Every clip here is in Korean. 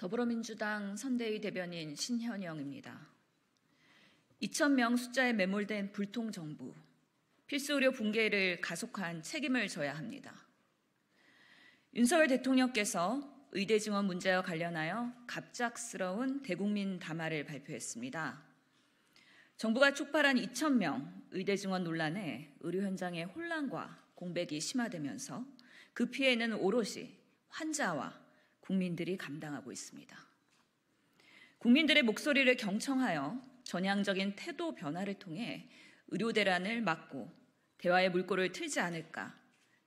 더불어민주당 선대위 대변인 신현영입니다. 2,000명 숫자에 매몰된 불통정부, 필수의료 붕괴를 가속한 책임을 져야 합니다. 윤석열 대통령께서 의대 증원 문제와 관련하여 갑작스러운 대국민 담화를 발표했습니다. 정부가 촉발한 2,000명 의대 증원 논란에 의료 현장의 혼란과 공백이 심화되면서 그 피해는 오롯이 환자와 국민들이 감당하고 있습니다. 국민들의 목소리를 경청하여 전향적인 태도 변화를 통해 의료 대란을 막고 대화의 물꼬를 틀지 않을까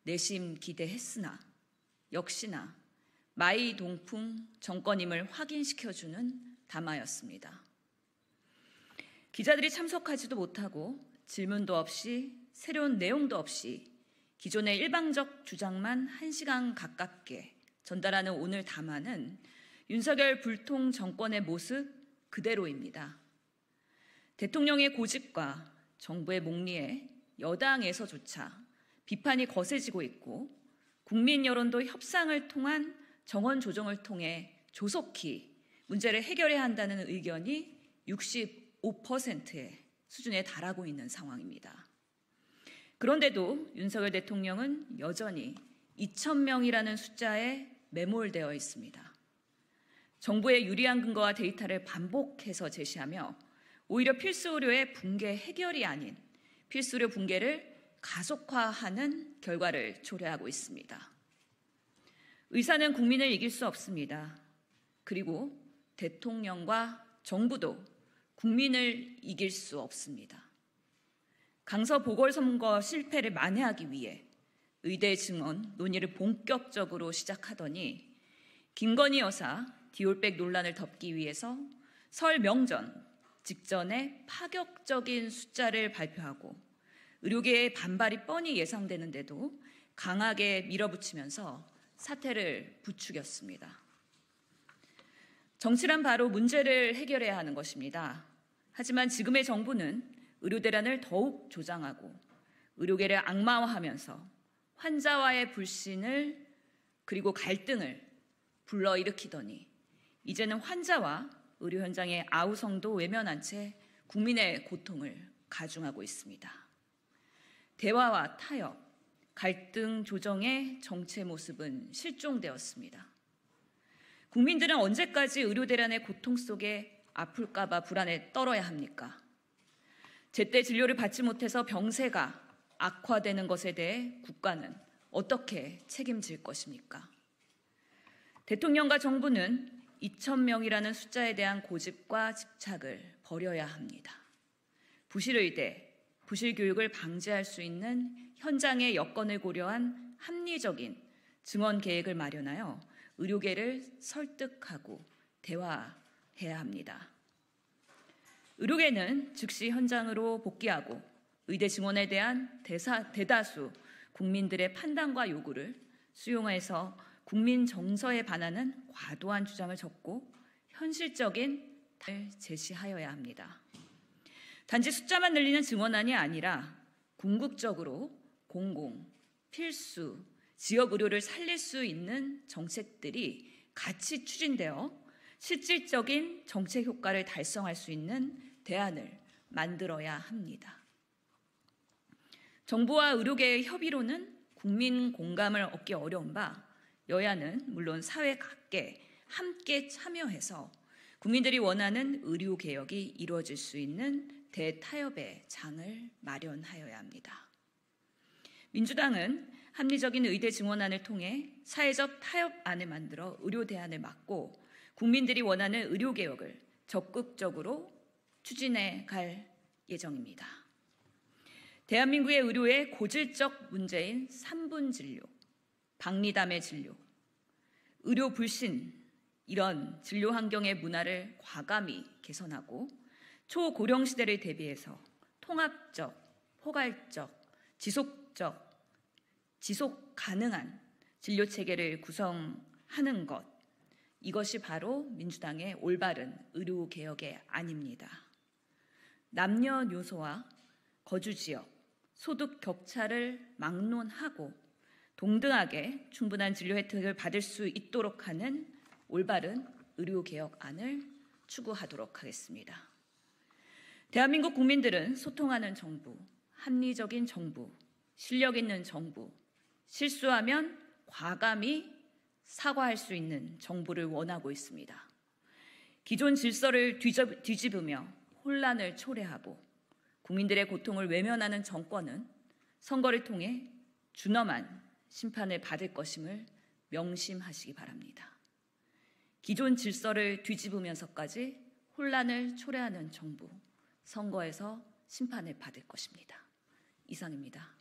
내심 기대했으나 역시나 마이 동풍 정권임을 확인시켜주는 담화였습니다. 기자들이 참석하지도 못하고 질문도 없이 새로운 내용도 없이 기존의 일방적 주장만 1시간 가깝게 전달하는 오늘 담화는 윤석열 불통 정권의 모습 그대로입니다. 대통령의 고집과 정부의 목리에 여당에서조차 비판이 거세지고 있고 국민 여론도 협상을 통한 정원 조정을 통해 조속히 문제를 해결해야 한다는 의견이 65%의 수준에 달하고 있는 상황입니다. 그런데도 윤석열 대통령은 여전히 2,000명이라는 숫자에 매몰되어 있습니다. 정부의 유리한 근거와 데이터를 반복해서 제시하며 오히려 필수의료의 붕괴 해결이 아닌 필수의료 붕괴를 가속화하는 결과를 초래하고 있습니다. 의사는 국민을 이길 수 없습니다. 그리고 대통령과 정부도 국민을 이길 수 없습니다. 강서 보궐선거 실패를 만회하기 위해 의대 증원 논의를 본격적으로 시작하더니 김건희 여사 디올백 논란을 덮기 위해서 설 명전 직전에 파격적인 숫자를 발표하고 의료계의 반발이 뻔히 예상되는데도 강하게 밀어붙이면서 사태를 부추겼습니다. 정치란 바로 문제를 해결해야 하는 것입니다. 하지만 지금의 정부는 의료 대란을 더욱 조장하고 의료계를 악마화하면서 환자와의 불신을 그리고 갈등을 불러일으키더니 이제는 환자와 의료 현장의 아우성도 외면한 채 국민의 고통을 가중하고 있습니다. 대화와 타협, 갈등 조정의 정체 모습은 실종되었습니다. 국민들은 언제까지 의료 대란의 고통 속에 아플까 봐 불안에 떨어야 합니까? 제때 진료를 받지 못해서 병세가 악화되는 것에 대해 국가는 어떻게 책임질 것입니까? 대통령과 정부는 2,000명이라는 숫자에 대한 고집과 집착을 버려야 합니다. 부실의대, 부실교육을 방지할 수 있는 현장의 여건을 고려한 합리적인 증원 계획을 마련하여 의료계를 설득하고 대화해야 합니다. 의료계는 즉시 현장으로 복귀하고 의대 증원에 대한 대다수 국민들의 판단과 요구를 수용해서 국민 정서에 반하는 과도한 주장을 접고 현실적인 답을 제시하여야 합니다. 단지 숫자만 늘리는 증원안이 아니라 궁극적으로 공공, 필수, 지역 의료를 살릴 수 있는 정책들이 같이 추진되어 실질적인 정책 효과를 달성할 수 있는 대안을 만들어야 합니다. 정부와 의료계의 협의로는 국민 공감을 얻기 어려운 바 여야는 물론 사회 각계 함께 참여해서 국민들이 원하는 의료개혁이 이루어질 수 있는 대타협의 장을 마련하여야 합니다. 민주당은 합리적인 의대 증원안을 통해 사회적 타협안을 만들어 의료 대안을 막고 국민들이 원하는 의료개혁을 적극적으로 추진해 갈 예정입니다. 대한민국의 의료의 고질적 문제인 3분 진료, 박리담의 진료, 의료 불신, 이런 진료 환경의 문화를 과감히 개선하고 초고령 시대를 대비해서 통합적, 포괄적, 지속 가능한 진료 체계를 구성하는 것, 이것이 바로 민주당의 올바른 의료 개혁의 안입니다. 남녀노소와 거주 지역, 소득 격차를 막론하고 동등하게 충분한 진료 혜택을 받을 수 있도록 하는 올바른 의료개혁안을 추구하도록 하겠습니다. 대한민국 국민들은 소통하는 정부, 합리적인 정부, 실력 있는 정부, 실수하면 과감히 사과할 수 있는 정부를 원하고 있습니다. 기존 질서를 뒤집으며 혼란을 초래하고 국민들의 고통을 외면하는 정권은 선거를 통해 준엄한 심판을 받을 것임을 명심하시기 바랍니다. 기존 질서를 뒤집으면서까지 혼란을 초래하는 정부, 선거에서 심판을 받을 것입니다. 이상입니다.